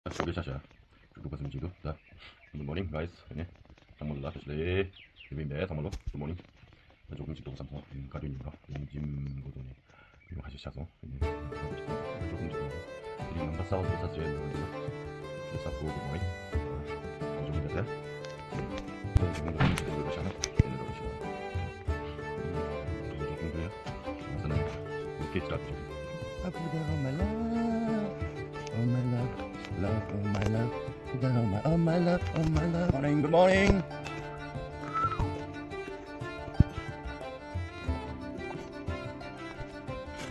Sugesasha. Cukup macam itu. Dah. Good morning guys. Ini. Alhamdulillah sudah lebih baik sama lo. Good morning. 조금 씩 sama 가려니까 짐 거더니 이거 하시셔서 이제 조금 씩 이 남자 싸워서 사줘야 되는데 그래서 그 뭐이 조금 더 그런 정도 되는 거잖아. 되는 거죠. 조금 그래요. 우선은 이렇게 잡죠. Oh my love, oh my love, love, oh my love, oh my love, oh my love. Morning, good morning.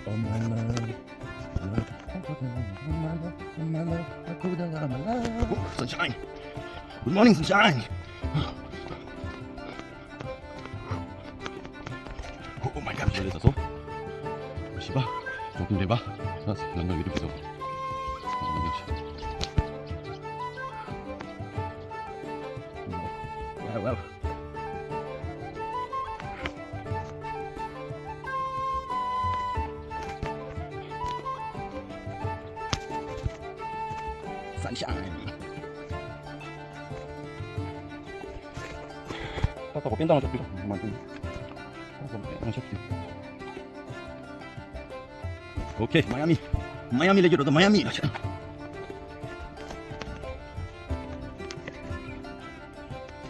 Oh my love, love, oh my love, oh my love, oh my love. Oh, sunshine. Good morning, sunshine. Oh my god, 잘 됐어. 씨바. 조금 돼 봐. 난가 이렇게 해서. 와우. Sunshine. Tapos pinta mo siya dito. Okay, Miami. Miami lagi roda Miami.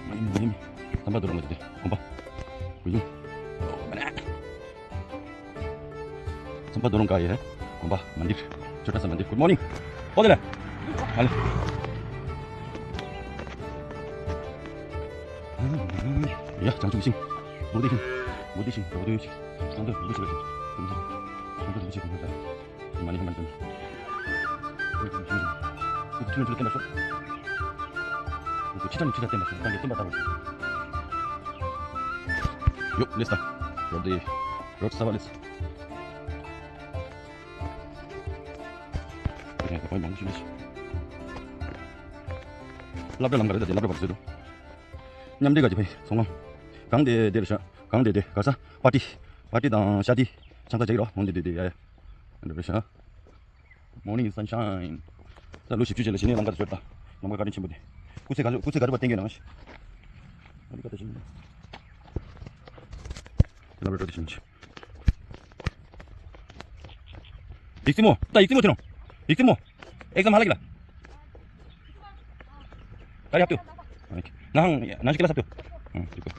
Miami. Tambah dorong aja deh. Kompa. Ujung. Oh, mana? Sempat dorong kaya ya. Kompa, mandir. Cerita sama mandir. Good morning. Oh, dah. Halo. Ya, jangan bising. Mudisin. Jangan bising lagi. Jangan bising lagi. Gimana teman? Itu cuma tembak shot. Itu cita tembak shot. Tangga tembak tahu. Yuk, let's go. Road Savalis. Ini apa yang bagus sih? Labra lamgar ada, labra bagus itu. Nyamde gaji, bhai. Songam. 강대 내려서 강대 가서 파티당 샤디 잠깐 저기로 뭔데 야 그래서 모닝 선샤인 자 루시 주제를 지내 남가서 줬다 넘어가 가는 친구들 구세 가지고 땡겨 나가시 어디 갔다 지금 라벨 어디 지금 익스모 테노 익스모 엑삼 할라기라 다리 합격 난 시키라 합격 응 이거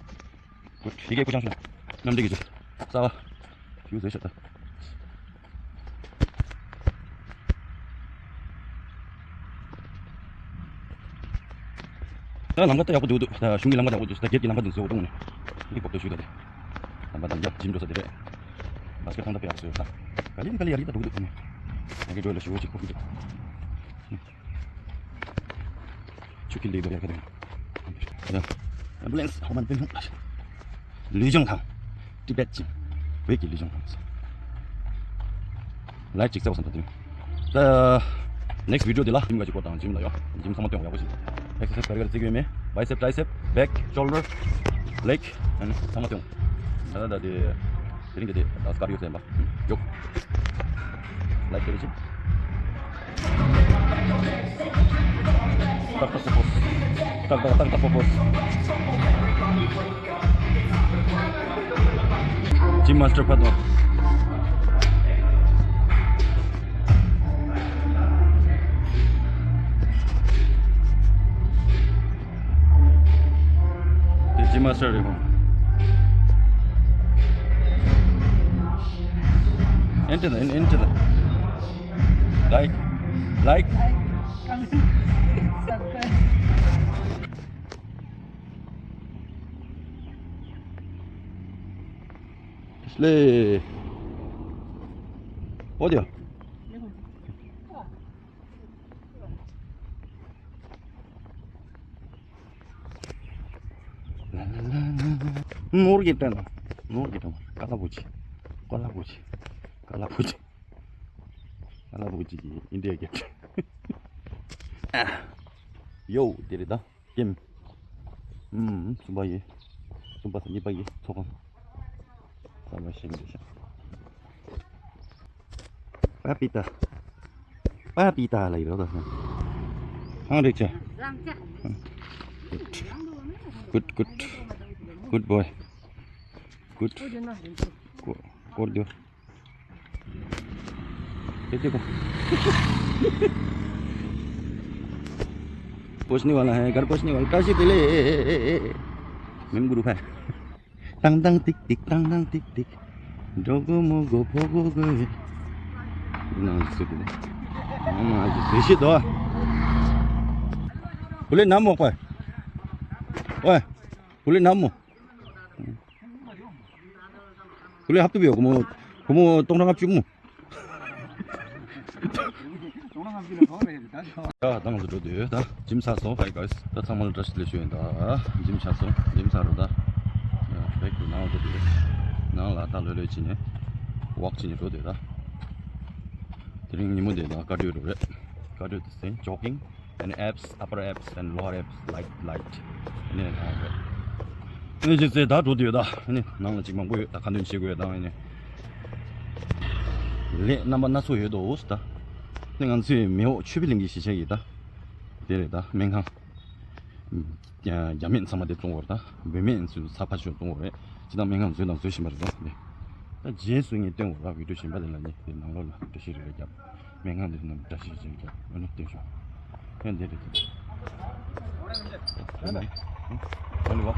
이게 구장수 남대기죠 싸워 지금 되셨다 나 남갔다 야고 누구 나 중기 남갔다 야고 나 개띠 남갔던 소 오동네 이게 법도 주의가 돼 남갔다 야 짐 줘서 되래 마스크 상답해 약속 다 갈리 야리다 누구 듣네 이게 조일러 쉬고 찍고 힘들어 죽길 리더 해야 돼 그냥 앰뷸런스 호만 빙 리정탕 티베트 왜 이렇게 리정탕에서 라이트 찍자고 선택드림 자 넥스트 비디오 들라 지금 가지고 왔다 지금 나요 지금 상황 하고 있어 엑서사이즈 가리가 되기 위해 바이셉 트라이셉 백 숄더 렉 and 상황 나다 드링 데 스카리오 셈바 요 라이트 되지 tak fokus Gym Master Padma Gym Master into the like 슬레 어디야? 모르겠다 깔라보지 인데 얘기했지 요 데리다 김 숨바서 이바이 소금 sama sih papita lagi đó rồi हाँ देख चा good boy good code दियो ये देखो पहुंचने वाला है घर पहुंचने वाला काशी दिले मेम ग्रुप है tăng tăng 틱 틱 tăng 틱 틱 저거 뭐고 보고 그 나왔거든 엄마 아주 대시도 원래 나무 봐 왜 원래 나무 원래 합도비요 고모 동랑합지 뭐 자, 당근 들어도 다. 짐 사서 가이 가이스. 다 상만을 다시 들으셔야 짐 사서 짐 사러 다. 야, 백도 나오도 돼. 나라 다 löle지네. 왁진이 도 되다. 드링 님은 되다. cardio the same jogging and abs, upper abs and lower abs light. 네, 네, 이제 다 도되다. 네, 나는 지금 뭐 다 간는 시고야 다 네. 레 남만 나 소유도 오스다. 那个最没有区别的是这个，对的，门口，下面上面的中国的，外面是插巴是中国的，其他门口最当最起码的东西。那结束你等我了，为了新办的了呢，对，拿了，这是这个家，门口的那这是这个，我那对上，看对对对。빨리 와.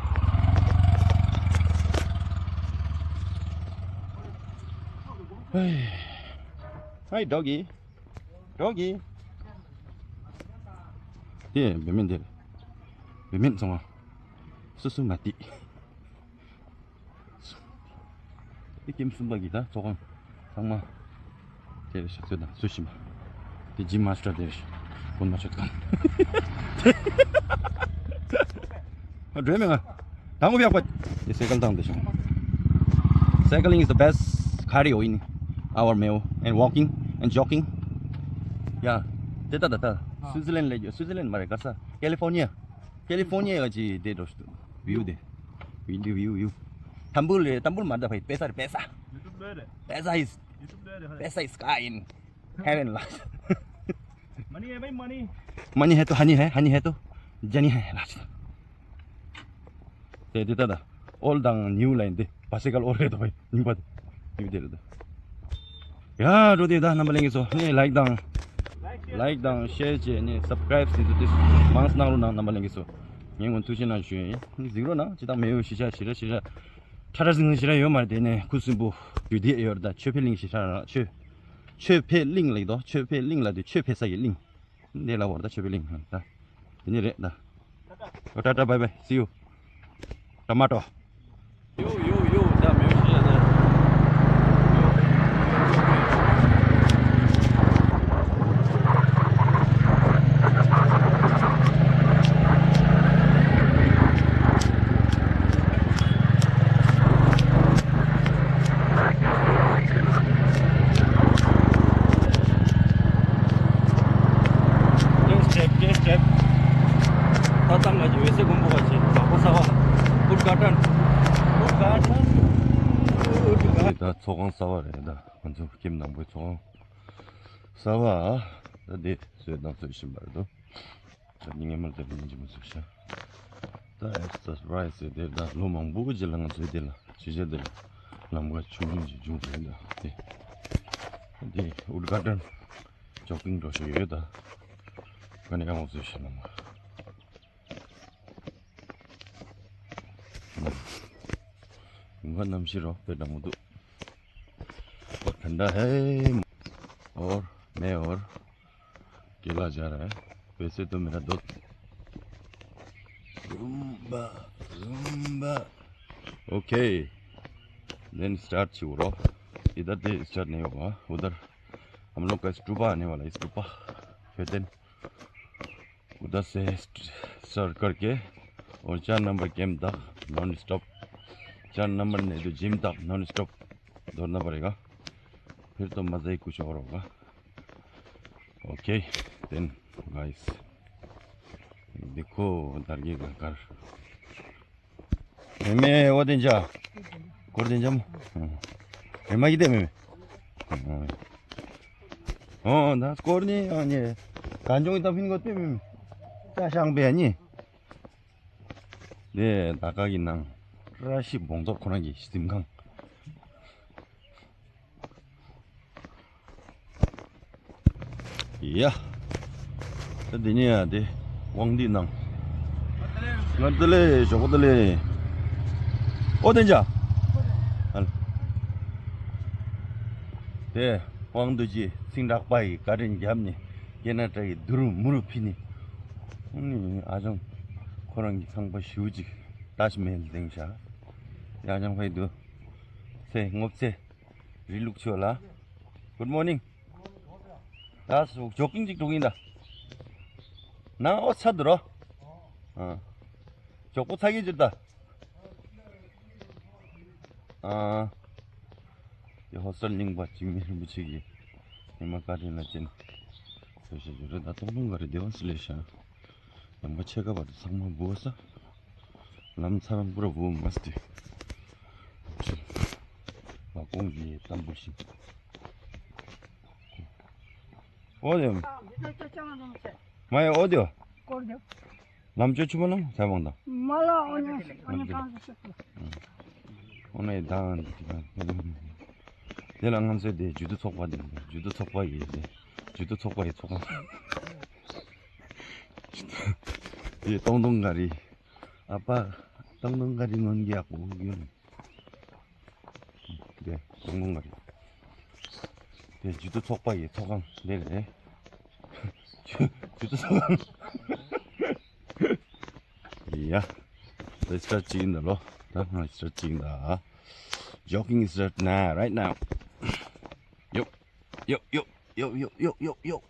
Hi doggy. Doggy. 예, 몇면 돼. 몇면 정말 수수 마띠. 이게 순박이다. 저건 정말 대리시 쓰다. 수시마. 디지 마스터 대리시. 못 맞췄다. 드레명아. 당구비 아빠. 이 세글 다운 되죠. Cycling is the best cardio in our meal and walking and jogging. 야, 됐다. 스위스랜드 레죠. 스위스랜드 말해 갔어. 캘리포니아 가지 데도 뷰 돼. 뷰. 담불 만다 भाई पैसा is sky in heaven last. Money है भाई मनी है तो हनी है तो जनी है लास्ट. 됐다. 올당 뉴 라인 돼. 바세갈 오래도 भाई 뉴 받. 뉴 데르다. 야, 로데다 남발랭에서 네 like down share je ne subscribe to this month na ro na nambaleng so ngeng won tusin na shue ni zero na ji da me yo shija thara sing shira yo ma de ne kusin bu yu de yo da chöpe ling shira chöpe ling lai do chöpe ling la de chöpe sa ling ne la wor da chöpe ling da ni re da tata bye bye see you tomato yo da me yo shira da step tatang aja wese gumbo aja sawa udgatan 다 소강 사와래다 먼저 김남부 소강 사와 네 쇠당 신발도 닝에만 되는지 무슨 다 exercise 되다 로망 보고 질랑한 소리들 주제들 남과 충분히 중요하다 네 udgatan jogging 도시에다 그러니까 무슨 시는 इनका नाम शिरो पेट मुदु और ठंडा है और मैं और अकेला जा रहा है वैसे तो मेरा दोस्त ज़ुम्बा ओके देन स्टार्ट शुरू इधर से स्टार्ट नहीं होगा उधर हम लोग का स्टूबा आने वाला है स्टूबा फिर देन उधर से स्टार्ट करके और 4 नंबर कैंप तक नॉन स्टॉप 4 नंबर ने तो जिम तक नॉन स्टॉप दौड़ना पड़ेगा फिर तो मज़ा ही कुछ और होगा ओके देन गाइस देखो दरगे का घर मैं वो दिन जा कोर दिन जाम मैं किधर मैं ना कोर नहीं आने 간종이 다 피는 것 때문에 짜샹배니 네 나가기낭 라시 몽도 코나기 시dim강 이야 어디냐 네 왕디낭 ngadele jogodele 어딘자 네 왕도지 싱락바이 가린 giảm 얘네들이 두루 무릎이니 아정 그런 상부 쉬우지 다시 매일 댕샤 야장 회도 세 ngop세 릴룩 치올라 굿모닝 다스 조깅직 동인다 나 옷 사들어 족보 사기 줄다 헛설링 봐 지금 묻히기 이만까지 나진 소시지로 나 동동가리 대원 슬래샤 뭐 채가 봐도 상만 무었어? 남 사람 물어보면 맛있지 막 공기에 땀부심 어디요? 마야 어디요? 남쪽 주문은 잘 먹는다 오늘 당 내가 항상 내 주도 속바데 주도 속바이 주도 속바이 속아 이 동동가리 아빠 동동가리 넣은 게 하고 네 동동가리 네 주도 속바이 소강 네네 주도 소강 이야 let's start chicken the law let's start chicken the jogging is start now right now yo yo yo yo yo yo yo yo